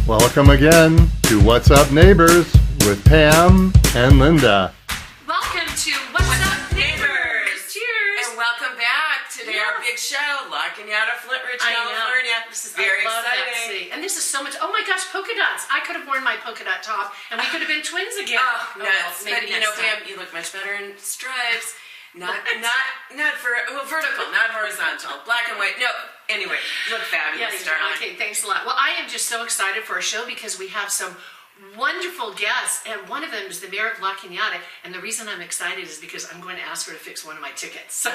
Welcome again to What's Up Neighbors with Pam and Linda. Welcome to What's Up Neighbors. Cheers. And welcome back. Today our big show, La Canada Flintridge, California. This is very exciting. And this is so much, oh my gosh, polka dots. I could have worn my polka dot top and we could have been twins again. Oh, nuts. Well, but you know, Pam, you look much better in stripes. Not vertical, not horizontal. Black and white. No. Anyway, you look fabulous, darling. Okay, thanks a lot. Well, I am just so excited for our show because we have some wonderful guests, and one of them is the mayor of La Canada, and the reason I'm excited is because I'm going to ask her to fix one of my tickets. So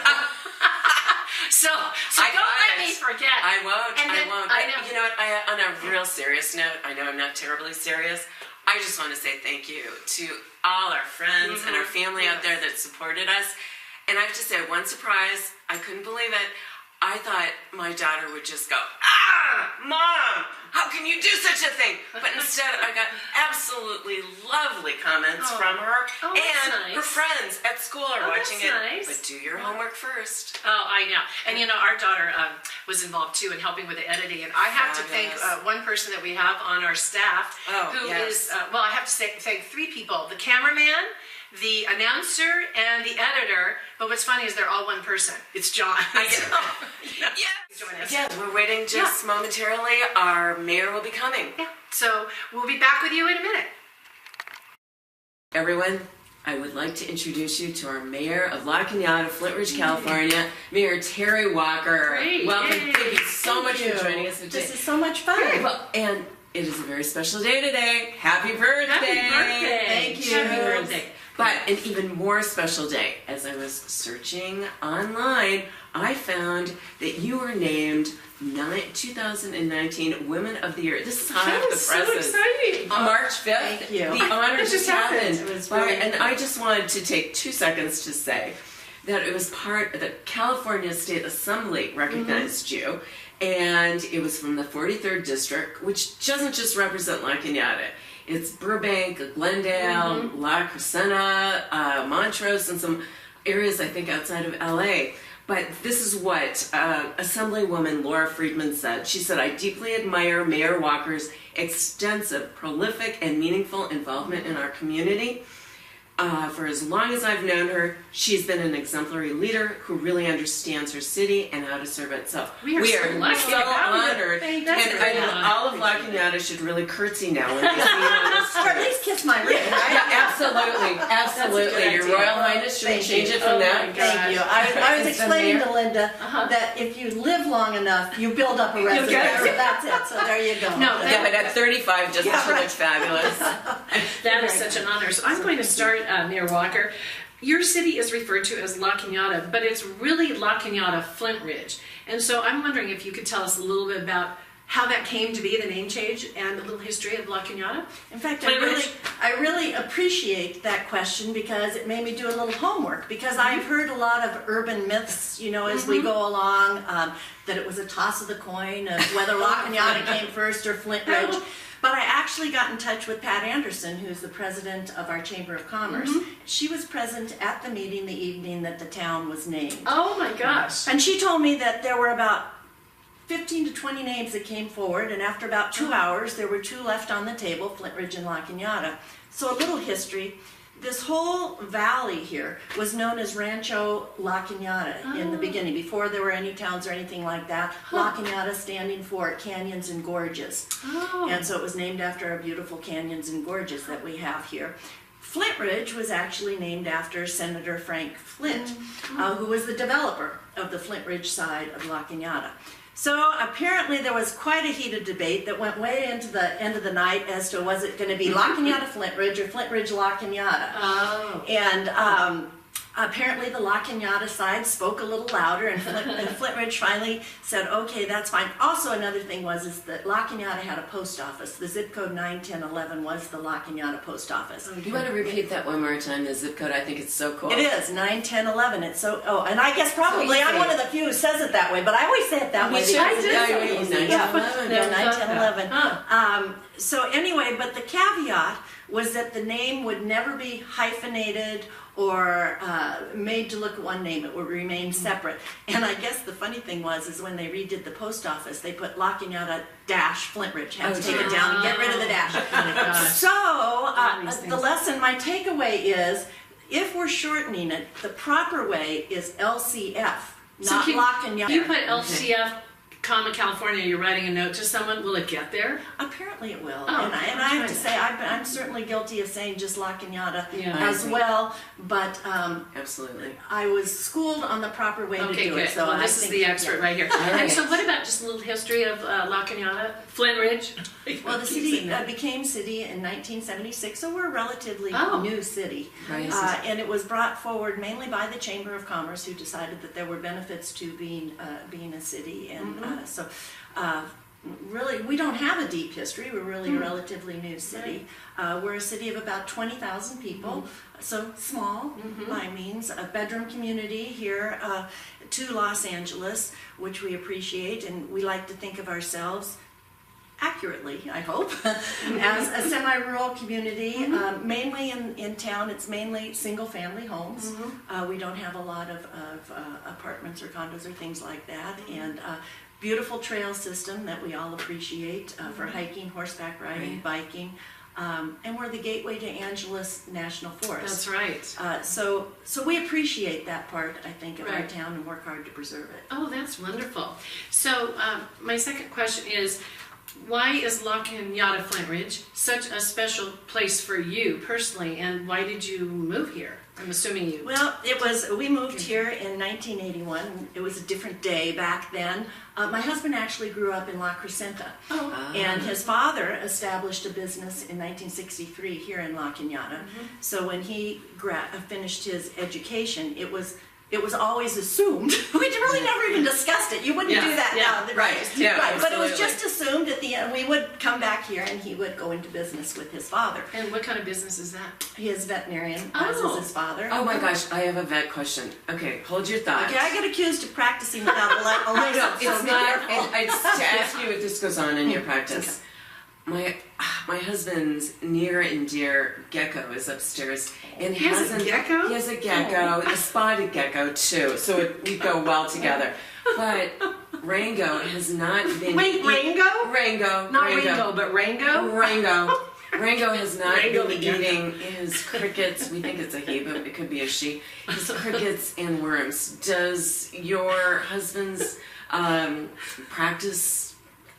don't let me forget. I won't. I won't. I know. You know what? On a real serious note, I know I'm not terribly serious. I just want to say thank you to all our friends and our family out there that supported us. And I have to say, one surprise, I couldn't believe it. I thought my daughter would just go, Mom, how can you do such a thing? But instead, I got absolutely lovely comments from her. And her friends at school are watching it. Nice. But do your homework first. Oh, I know. And you know, our daughter was involved too in helping with the editing. And I have to thank one person that we have on our staff who is, well, I have to thank three people. The cameraman, the announcer, and the editor. But what's funny is they're all one person. It's John. I know. Yeah, we're waiting just momentarily. Our mayor will be coming. Yeah. So we'll be back with you in a minute. Everyone, I would like to introduce you to our mayor of La Canada, Flintridge, California, Mayor Terry Walker. Great. Welcome. Thank you so much for joining us today. This is so much fun. Well, and it is a very special day today. Happy birthday. Happy birthday. Thank you. Happy birthday. But an even more special day. As I was searching online, I found that you were named 2019 Women of the Year. This is hot off the presses. So exciting. March 5th. Thank you. The honor just happened. It was very and I just wanted to take 2 seconds to say that it was part of the California State Assembly recognized you, and it was from the 43rd District, which doesn't just represent La Canada. It's Burbank, Glendale, La Crescenta, Montrose, and some areas, I think, outside of LA. But this is what Assemblywoman Laura Friedman said. She said, I deeply admire Mayor Walker's extensive, prolific, and meaningful involvement in our community. For as long as I've known her, she's been an exemplary leader who really understands her city and how to serve it. So we are so honored. And all of La Canada should really curtsy now when they see you on the street. Or at least kiss my ring, right? Yeah, absolutely. Your Royal Highness should change it from that. Thank you. I was explaining to Linda that if you live long enough, you build up a resume. So that's it. So there you go. Yeah, but at 35, doesn't she look fabulous? That is such an honor. So I'm going to start, Mayor Walker. Your city is referred to as La Canada, but it's really La Canada Flintridge. And so I'm wondering if you could tell us a little bit about how that came to be, the name change, and a little history of La Canada. In fact, I really appreciate that question because it made me do a little homework, because I've heard a lot of urban myths, you know, as we go along, that it was a toss of the coin of whether La Canada came first or Flintridge. But I actually got in touch with Pat Anderson, who's the president of our Chamber of Commerce. She was present at the meeting the evening that the town was named. Oh my gosh. And she told me that there were about 15 to 20 names that came forward, and after about 2 hours, there were 2 left on the table, Flintridge and La Canada. So a little history. This whole valley here was known as Rancho La Canada in the beginning, before there were any towns or anything like that. La Canada standing for canyons and gorges. And so it was named after our beautiful canyons and gorges that we have here. Flintridge was actually named after Senator Frank Flint, who was the developer of the Flintridge side of La Canada. So apparently there was quite a heated debate that went way into the end of the night as to was it going to be La Canada Flintridge or Flintridge La Canada. And apparently the La Canada side spoke a little louder, and Flintridge finally said, okay, that's fine. Also, another thing is that La Canada had a post office. The zip code 91011 was the La Canada post office. You want to repeat that one more time, the zip code? I think it's so cool. It is, 91011. It's so, and I guess probably I'm one of the few who says it that way, but I always say it that way. I did. 91011. So anyway, but the caveat was that the name would never be hyphenated or made to look at one name. It would remain separate. And I guess the funny thing is when they redid the post office, they put La Cañada dash Flintridge. Had to take it down and get rid of the dash. So the lesson, my takeaway is, if we're shortening it, the proper way is LCF, not La Cañada. You put LCF, comma California, you're writing a note to someone, will it get there? Apparently it will. Oh, and I have to say, I'm certainly guilty of saying just La Cañada as well, but absolutely. I was schooled on the proper way to do good. it. So well, this is the expert right here. Right. And so what about just a little history of La Cañada, Flintridge? Well, the city became city in 1976, so we're a relatively new city. Right. And it was brought forward mainly by the Chamber of Commerce, who decided that there were benefits to being a city. And really, we don't have a deep history. We're really a relatively new city. We're a city of about 20,000 people, so small by means. A bedroom community here to Los Angeles, which we appreciate, and we like to think of ourselves accurately, I hope, as a semi-rural community. Mainly in town, it's mainly single-family homes. We don't have a lot of apartments or condos or things like that, and beautiful trail system that we all appreciate for hiking, horseback riding, biking, and we're the gateway to Angeles National Forest. That's right. So we appreciate that part, I think, of our town and work hard to preserve it. Oh, that's wonderful. So my second question is, why is La Cañada Flintridge such a special place for you personally, and why did you move here? I'm assuming you... Well, we moved here in 1981. It was a different day back then. My husband actually grew up in La Crescenta, and his father established a business in 1963 here in La Cañada. So when he finished his education, it was always assumed. We really never even discussed it. You wouldn't do that now. Right. Yeah, right. But it was absolutely. just assumed at the end we would come back here and he would go into business with his father. And what kind of business is that? He is veterinarian, as is his father. Oh my gosh, I have a vet question. Okay, hold your thoughts. Okay, I get accused of practicing without a license. No, it's so be not. careful. It's to ask you if this goes on in your practice. My husband's near and dear gecko is upstairs, and He has a gecko? He has a gecko, a spotted gecko too. So we go well together. But Rango has not been. Wait, Rango? Rango. Not Ringo, but Rango? Rango has not Rango been the gecko. eating his crickets. We think it's a he, but it could be a she. His crickets and worms. Does your husband's practice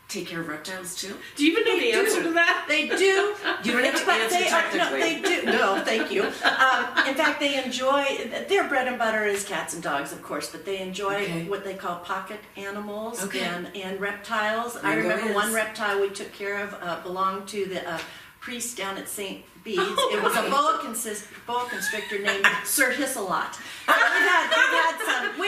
take care of reptiles too? Do you even know the answer to that? They do. You don't have to But answer technically. No, they do. No, thank you. In fact, they enjoy, their bread and butter is cats and dogs, of course, but they enjoy what they call pocket animals and reptiles. I remember one reptile we took care of belonged to the priest down at St. Bede's. It was a boa constrictor named Sir Hisselot.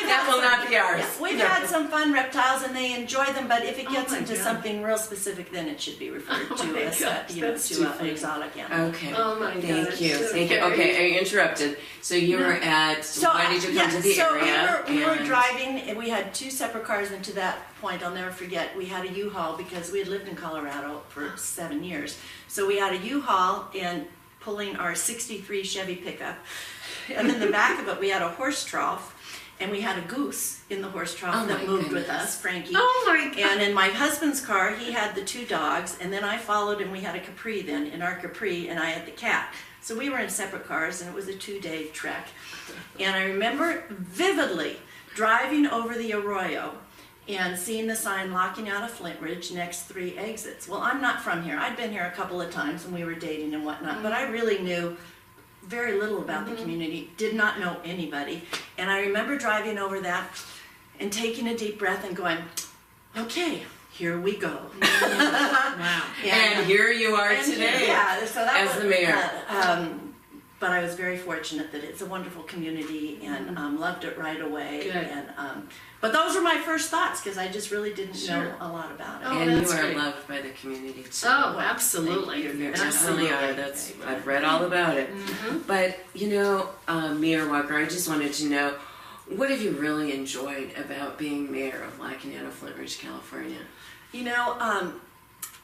That will not be ours. We've had some fun reptiles, and they enjoy them. But if it gets into something real specific, then it should be referred to as an exotic animal. Okay. Oh my Thank you. gosh. Thank you. Okay, I interrupted. So you were at. Why did you come to the area? We were driving, and we had two separate cars. And to that point, I'll never forget. We had a U-Haul because we had lived in Colorado for 7 years. So we had a U-Haul and pulling our '63 Chevy pickup, and in the back of it we had a horse trough. And we had a goose in the horse trough that moved with us, Frankie. Oh my God. And in my husband's car, he had the two dogs, and then I followed, and we had a Capri then, in our Capri, and I had the cat. So we were in separate cars, and it was a 2-day trek. And I remember vividly driving over the Arroyo and seeing the sign La Cañada Flintridge, next 3 exits. Well, I'm not from here. I'd been here a couple of times when we were dating and whatnot, but I really knew very little about the community, did not know anybody. And I remember driving over that and taking a deep breath and going, okay, here we go. Wow. And here you are today so that as the mayor. But I was very fortunate that it's a wonderful community and loved it right away. Good. And but those were my first thoughts because I just really didn't know a lot about it. Oh, And you that's are great. loved by the community too. Oh, absolutely. You definitely are. I've read all about it. But Mayor Walker, I just wanted to know, what have you really enjoyed about being mayor of La Cañada Flintridge, California?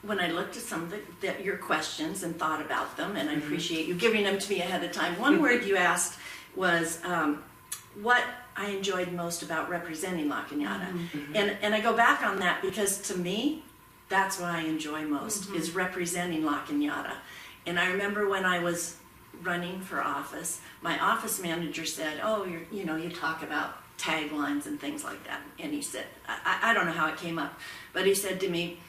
when I looked at some of your questions and thought about them, and I appreciate you giving them to me ahead of time, one word you asked was what I enjoyed most about representing La Cañada. And I go back on that because to me, that's what I enjoy most, is representing La Cañada. And I remember when I was running for office, my office manager said, oh, you talk about taglines and things like that. And he said, I don't know how it came up, but he said to me,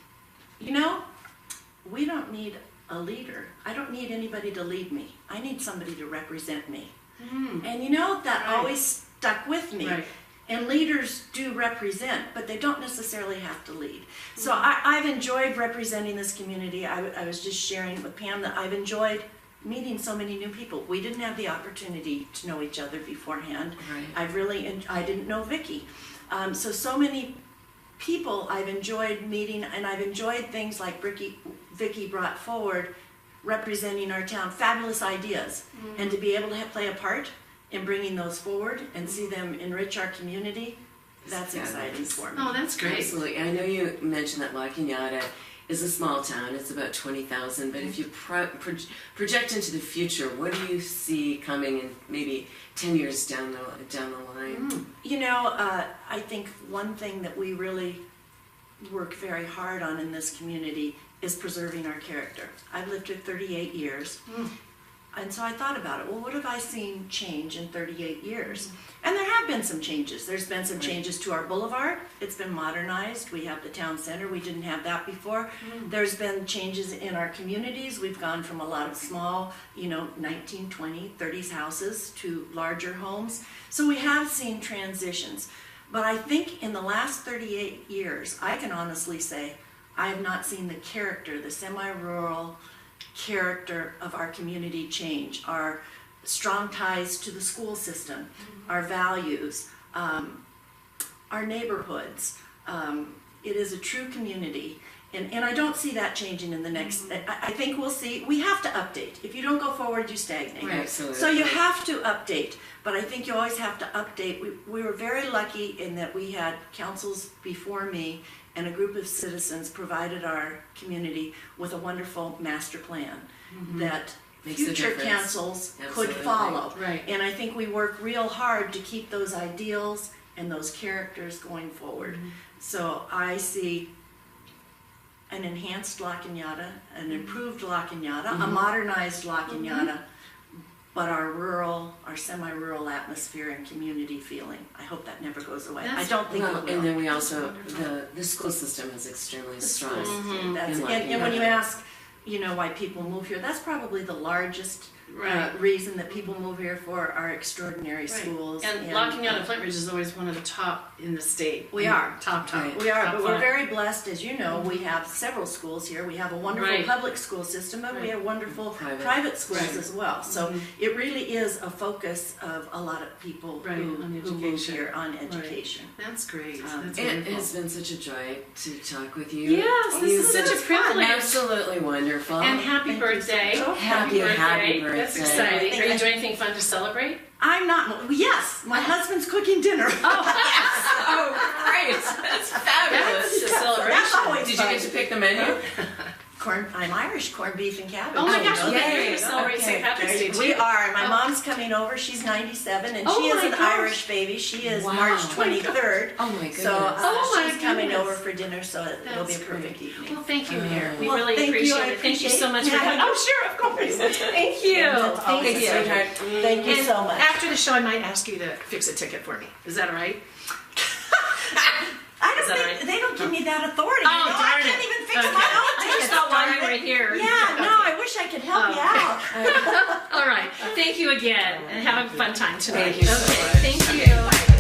we don't need a leader. I don't need anybody to lead me. I need somebody to represent me. And that always stuck with me. Right. And leaders do represent, but they don't necessarily have to lead. So I've enjoyed representing this community. I was just sharing with Pam that I've enjoyed meeting so many new people. We didn't have the opportunity to know each other beforehand. Right. I didn't know Vicki. So many people I've enjoyed meeting, and I've enjoyed things like Vicki brought forward, representing our town, fabulous ideas, and to be able to play a part in bringing those forward and see them enrich our community, that's exciting for me. Oh, that's great. Absolutely. I know you mentioned that La Cañada is a small town. It's about 20,000. But if you project into the future, what do you see coming in maybe 10 years down the line? I think one thing that we really work very hard on in this community is preserving our character. I've lived here 38 years. And so I thought about it. Well, what have I seen change in 38 years? And there have been some changes. There's been some changes to our boulevard. It's been modernized. We have the town center. We didn't have that before. There's been changes in our communities. We've gone from a lot of small, 19, 20, 30s houses to larger homes. So we have seen transitions. But I think in the last 38 years, I can honestly say I have not seen the character, the semi-rural character of our community change. Our strong ties to the school system, our values, our neighborhoods. It is a true community. And I don't see that changing in the next, I think we'll see, we have to update. If you don't go forward, you stagnate. Right, absolutely. So you have to update, but I think you always have to update. We were very lucky in that we had councils before me and a group of citizens provided our community with a wonderful master plan that future councils could follow. Right. And I think we work real hard to keep those ideals and those characters going forward. So I see an enhanced La Cañada, an improved La Cañada, a modernized La Cañada, but our semi-rural atmosphere and community feeling. I hope that never goes away. I don't think it will. And then we also, the school system is extremely strong. And when you ask, why people move here, that's probably the largest reason that people move here for our extraordinary schools. And La Cañada Flintridge is always one of the top in the state. We are. Top. We are, top but five. we're very blessed, as you know, we have several schools here. We have a wonderful public school system, and we have wonderful private schools as well. So it really is a focus of a lot of people who move here on education. That's great. It has been such a joy to talk with you. Yes, this is such a privilege. Absolutely wonderful. And happy birthday. Happy birthday. That's exciting. Are you doing anything fun to celebrate? I'm not. Yes, my husband's cooking dinner. Oh, yes. Oh, great. That's fabulous. That's a celebration. That's always Did you get to pick the menu? I'm Irish, corned beef and cabbage. Oh my gosh, yay. we celebrate St. Patrick's Day too. We are. My mom's coming over. She's 97, and she is an Irish baby. She is March 23rd. Oh my goodness. So she's coming over for dinner, so it'll be a perfect evening. Well, thank you, Mayor. We Well, really thank you. appreciate I it. Thank you so appreciate much for coming. Oh, sure, of course. Thank you. Thank you, sweetheart. Thank you And so much. after the show, I might ask you to fix a ticket for me. Is that all right? I don't that think right? they don't give me that authority. Oh, I darn can't it. even fix Okay. my own I tickets. just thought while you darn were it. here. Yeah, no, I wish I could help you out. All right. Thank you again, and have a fun time tonight. Thank you so Okay. much. Thank you.